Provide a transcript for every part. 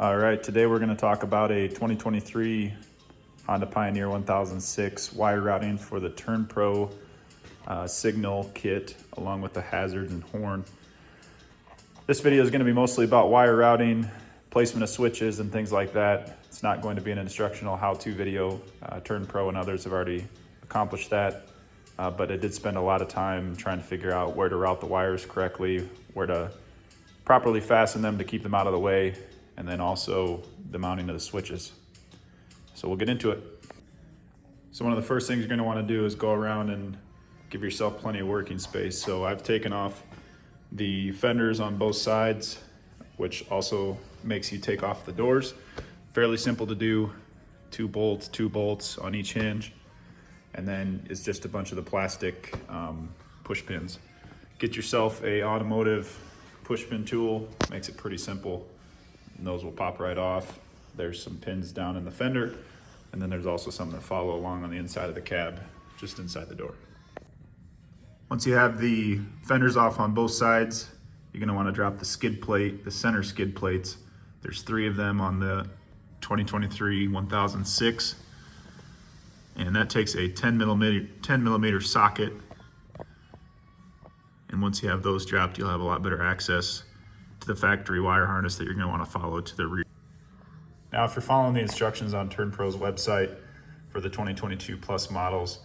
All right, today we're going to talk about a 2023 Honda Pioneer 1006 wire routing for the TurnPro signal kit, along with the hazard and horn. This video is going to be mostly about wire routing, placement of switches, and things like that. It's not going to be an instructional how-to video. TurnPro and others have already accomplished that, but I did spend a lot of time trying to figure out where to route the wires correctly, where to properly fasten them to keep them out of the way, and then also the mounting of the switches. So we'll get into it. So one of the first things you're going to want to do is go around and give yourself plenty of working space. So I've taken off the fenders on both sides, which also makes you take off the doors. Fairly simple to do. Two bolts on each hinge, and then it's just a bunch of the plastic push pins. Get yourself a automotive push pin tool, makes it pretty simple. And those will pop right off. There's some pins down in the fender, and then there's also some that follow along on the inside of the cab, just inside the door. Once you have the fenders off on both sides, you're gonna wanna drop the skid plate, the center skid plates. There's 3 of them on the 2023 1006. And that takes a 10 millimeter socket. And once you have those dropped, you'll have a lot better access to the factory wire harness that you're going to want to follow to the rear. Now, if you're following the instructions on TurnPro's website for the 2022 plus models,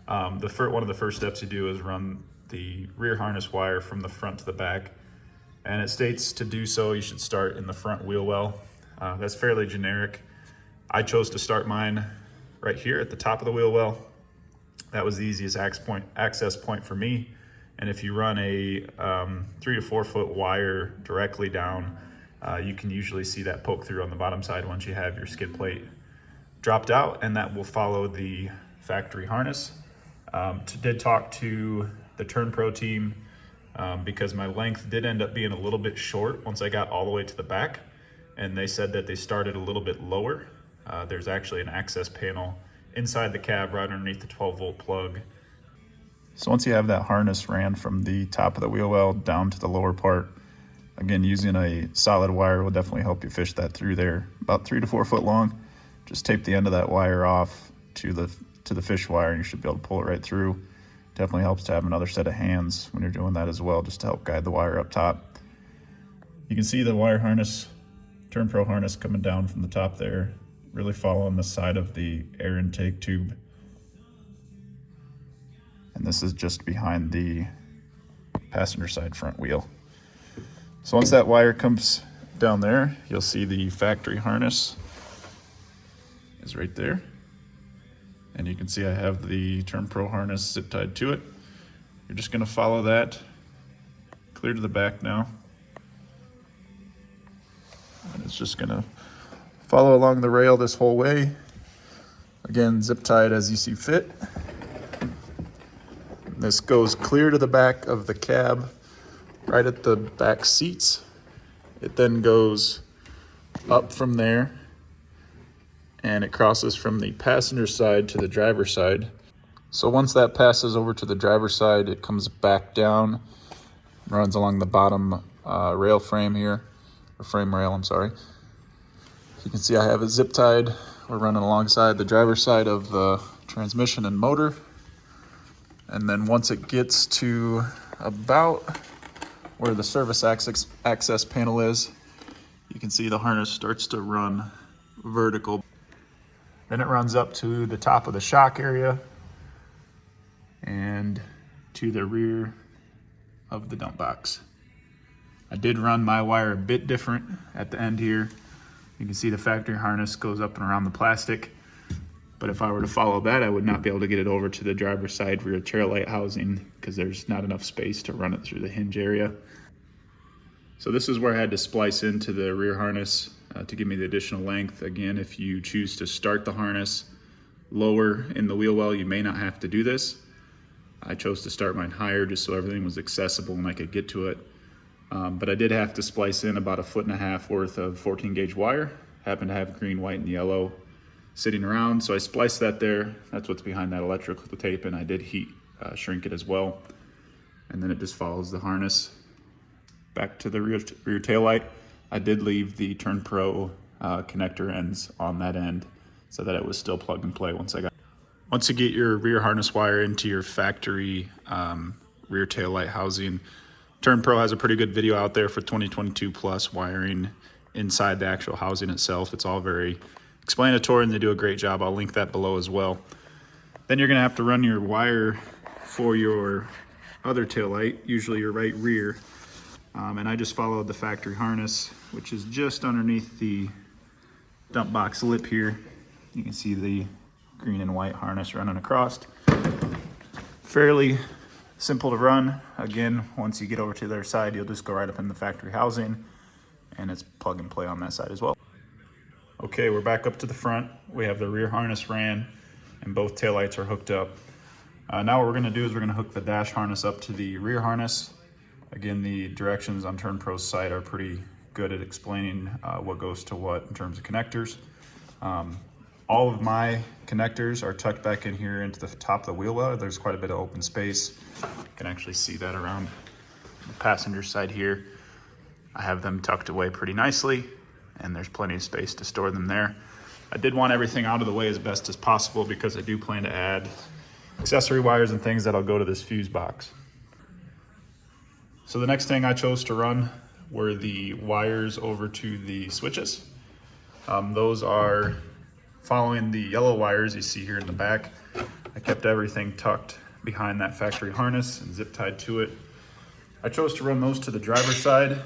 one of the first steps you do is run the rear harness wire from the front to the back. And it states to do so, you should start in the front wheel well. That's fairly generic. I chose to start mine right here at the top of the wheel well. That was the easiest access point for me. And if you run a 3 to 4 foot wire directly down, you can usually see that poke through on the bottom side once you have your skid plate dropped out, and that will follow the factory harness. Did talk to the TurnPro team because my length did end up being a little bit short once I got all the way to the back, and they said that they started a little bit lower. There's actually an access panel inside the cab right underneath the 12-volt plug. So once you have that harness ran from the top of the wheel well down to the lower part, again, using a solid wire will definitely help you fish that through there. About 3 to 4 foot long. Just tape the end of that wire off to the fish wire, and you should be able to pull it right through. Definitely helps to have another set of hands when you're doing that as well, just to help guide the wire up top. You can see the wire harness, TurnPro harness, coming down from the top there, really following the side of the air intake tube. And this is just behind the passenger side front wheel. So once that wire comes down there, you'll see the factory harness is right there. And you can see I have the TurnPro harness zip tied to it. You're just gonna follow that clear to the back now. And it's just gonna follow along the rail this whole way. Again, zip tied as you see fit. This goes clear to the back of the cab, right at the back seats. It then goes up from there, and it crosses from the passenger side to the driver's side. So once that passes over to the driver's side, it comes back down, runs along the bottom rail frame here, or frame rail, I'm sorry. You can see I have it zip tied. We're running alongside the driver's side of the transmission and motor. And then once it gets to about where the service access panel is, you can see the harness starts to run vertical. Then it runs up to the top of the shock area and to the rear of the dump box. I did run my wire a bit different at the end here. You can see the factory harness goes up and around the plastic. But if I were to follow that, I would not be able to get it over to the driver's side rear tail light housing because there's not enough space to run it through the hinge area. So this is where I had to splice into the rear harness to give me the additional length. Again, if you choose to start the harness lower in the wheel well, you may not have to do this. I chose to start mine higher just so everything was accessible and I could get to it. But I did have to splice in about 1.5 foot worth of 14 gauge wire. Happened to have green, white, and yellow sitting around, so I spliced that there. That's what's behind that electrical tape, and I did heat shrink it as well. And then it just follows the harness back to the rear tail light. I did leave the TurnPro connector ends on that end so that it was still plug and play Once you get your rear harness wire into your factory rear tail light housing, TurnPro has a pretty good video out there for 2022 plus wiring inside the actual housing itself. It's all very explanatory and they do a great job. I'll link that below as well. Then you're gonna have to run your wire for your other tail light, usually your right rear. And I just followed the factory harness, which is just underneath the dump box lip here. You can see the green and white harness running across. Fairly simple to run. Again, once you get over to the other side, you'll just go right up in the factory housing and it's plug and play on that side as well. Okay, we're back up to the front. We have the rear harness ran and both taillights are hooked up. Now what we're gonna do is we're gonna hook the dash harness up to the rear harness. Again, the directions on TurnPro's site are pretty good at explaining what goes to what in terms of connectors. All of my connectors are tucked back in here into the top of the wheel well. There's quite a bit of open space. You can actually see that around the passenger side here. I have them tucked away pretty nicely and there's plenty of space to store them there. I did want everything out of the way as best as possible because I do plan to add accessory wires and things that'll go to this fuse box. So the next thing I chose to run were the wires over to the switches. Those are following the yellow wires you see here in the back. I kept everything tucked behind that factory harness and zip tied to it. I chose to run those to the driver's side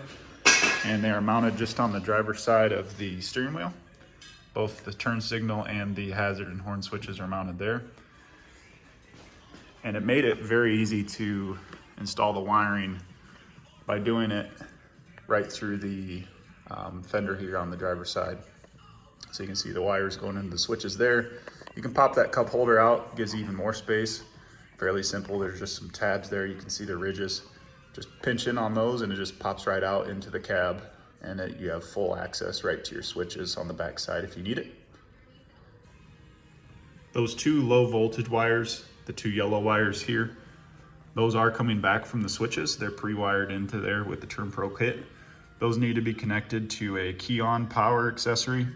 and they are mounted just on the driver's side of the steering wheel. Both the turn signal and the hazard and horn switches are mounted there. And it made it very easy to install the wiring by doing it right through the fender here on the driver's side. So you can see the wires going into the switches there. You can pop that cup holder out, gives even more space. Fairly simple, there's just some tabs there. You can see the ridges. Just pinch in on those and it just pops right out into the cab and you have full access right to your switches on the back side if you need it. Those two low voltage wires, the two yellow wires here, those are coming back from the switches. They're pre-wired into there with the TurnPro kit. Those need to be connected to a key-on power accessory.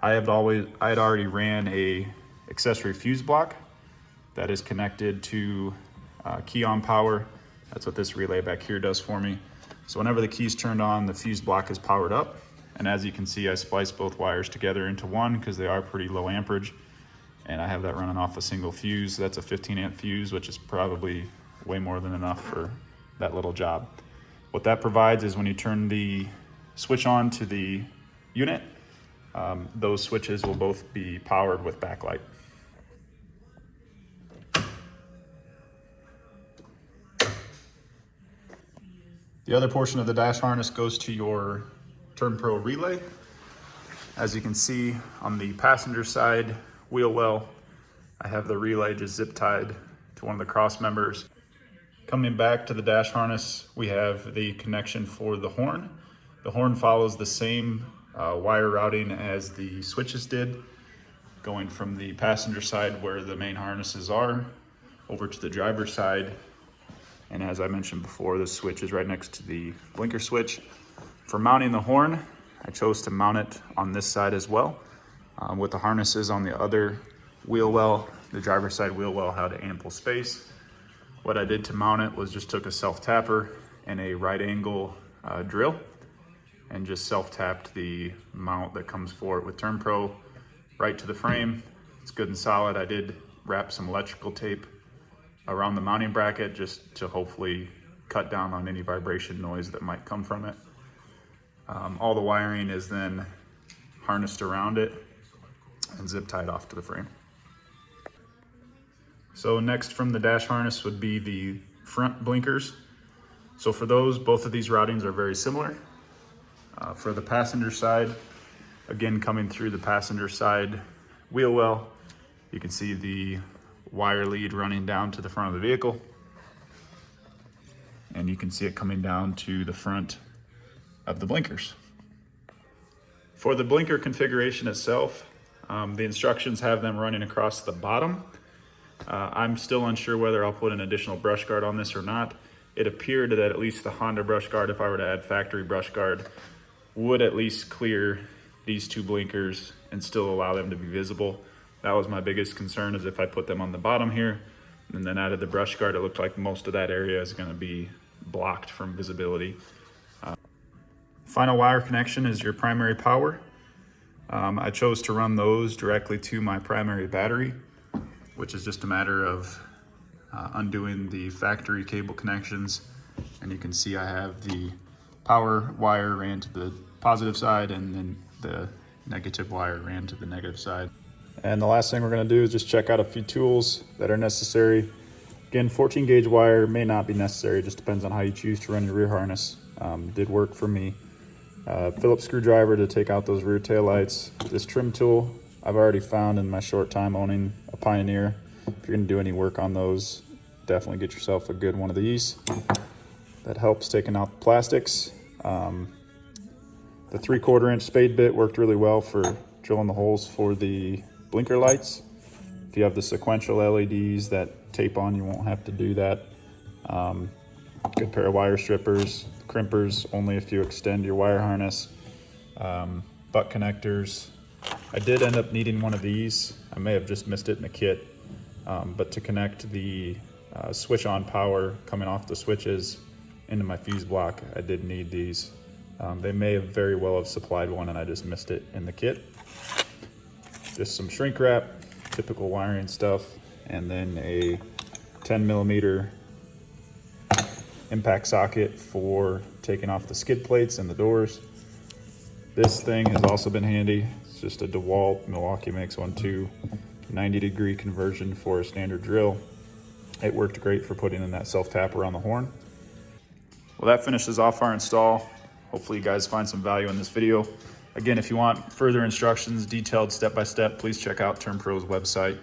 I had already ran a accessory fuse block that is connected to key-on power. That's what this relay back here does for me. So whenever the key's turned on, the fuse block is powered up. And as you can see, I spliced both wires together into one because they are pretty low amperage. And I have that running off a single fuse. That's a 15 amp fuse, which is probably way more than enough for that little job. What that provides is when you turn the switch on to the unit, those switches will both be powered with backlight. The other portion of the dash harness goes to your TurnPro relay. As you can see on the passenger side wheel well, I have the relay just zip tied to one of the cross members. Coming back to the dash harness, we have the connection for the horn. The horn follows the same wire routing as the switches did, going from the passenger side where the main harnesses are over to the driver's side. And as I mentioned before, the switch is right next to the blinker switch. For mounting the horn, I chose to mount it on this side as well. With the harnesses on the other wheel well, the driver's side wheel well had ample space. What I did to mount it was just took a self-tapper and a right angle drill and just self-tapped the mount that comes for it with TurnPro right to the frame. It's good and solid. I did wrap some electrical tape around the mounting bracket just to hopefully cut down on any vibration noise that might come from it. All the wiring is then harnessed around it and zip tied off to the frame. So next from the dash harness would be the front blinkers. So for those, both of these routings are very similar. For the passenger side, again coming through the passenger side wheel well, you can see the wire lead running down to the front of the vehicle. And you can see it coming down to the front of the blinkers. For the blinker configuration itself, the instructions have them running across the bottom. I'm still unsure whether I'll put an additional brush guard on this or not. It appeared that at least the Honda brush guard, if I were to add factory brush guard, would at least clear these two blinkers and still allow them to be visible. That was my biggest concern, is if I put them on the bottom here and then added the brush guard, it looked like most of that area is going to be blocked from visibility. Final wire connection is your primary power. I chose to run those directly to my primary battery, which is just a matter of undoing the factory cable connections. And you can see I have the power wire ran to the positive side, and then the negative wire ran to the negative side. And the last thing we're going to do is just check out a few tools that are necessary. Again, 14 gauge wire may not be necessary, it just depends on how you choose to run your rear harness. Did work for me. Phillips screwdriver to take out those rear tail lights. This trim tool I've already found in my short time owning a Pioneer. If you're going to do any work on those, definitely get yourself a good one of these. That helps taking out the plastics. The 3/4 inch spade bit worked really well for drilling the holes for the blinker lights. If you have the sequential LEDs that tape on, you won't have to do that. Good pair of wire strippers, crimpers, only if you extend your wire harness. Butt connectors. I did end up needing one of these. I may have just missed it in the kit, but to connect the switch on power coming off the switches into my fuse block, I did need these. They may have very well have supplied one and I just missed it in the kit. Just some shrink wrap, typical wiring stuff, and then a 10mm impact socket for taking off the skid plates and the doors. This thing has also been handy. It's just a DeWalt, Milwaukee makes one too, 90-degree conversion for a standard drill. It worked great for putting in that self-tapper on the horn. Well, that finishes off our install. Hopefully you guys find some value in this video. Again, if you want further instructions, detailed step-by-step, please check out TurnPro's website.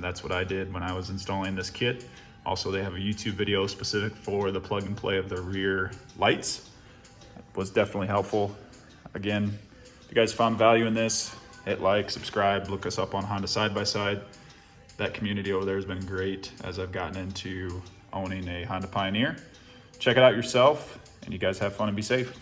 That's what I did when I was installing this kit. Also, they have a YouTube video specific for the plug and play of the rear lights. It was definitely helpful. Again, if you guys found value in this, hit like, subscribe, look us up on Honda Side by Side. That community over there has been great as I've gotten into owning a Honda Pioneer. Check it out yourself, and you guys have fun and be safe.